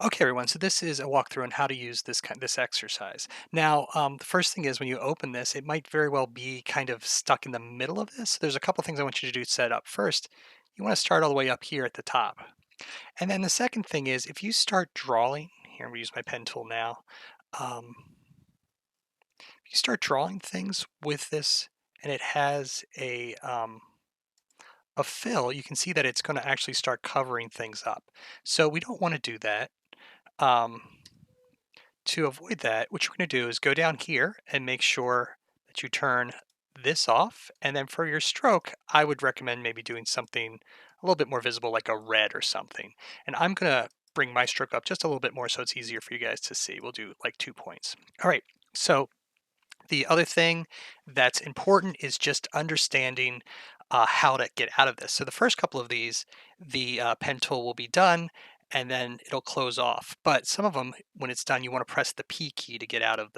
Okay, everyone. So this is a walkthrough on how to use this exercise. Now, the first thing is when you open this, it might very well be kind of stuck in the middle of this. There's a couple things I want you to do to set it up. First, you want to start all the way up here at the top, and then the second thing is if you start drawing. Here, I'm going to use my pen tool now. Um, if you start drawing things with this, and it has a fill, you can see that it's going to actually start covering things up. So we don't want to do that. Um, To avoid that, what you're going to do is go down here and make sure that you turn this off. And then for your stroke, I would recommend maybe doing something a little bit more visible, like a red or something. And I'm going to bring my stroke up just a little bit more so it's easier for you guys to see. We'll do like 2 points. All right. So the other thing that's important is just understanding how to get out of this. So the first couple of these, the pen tool will be done and then it'll close off. But some of them, when it's done, you want to press the P key to get out of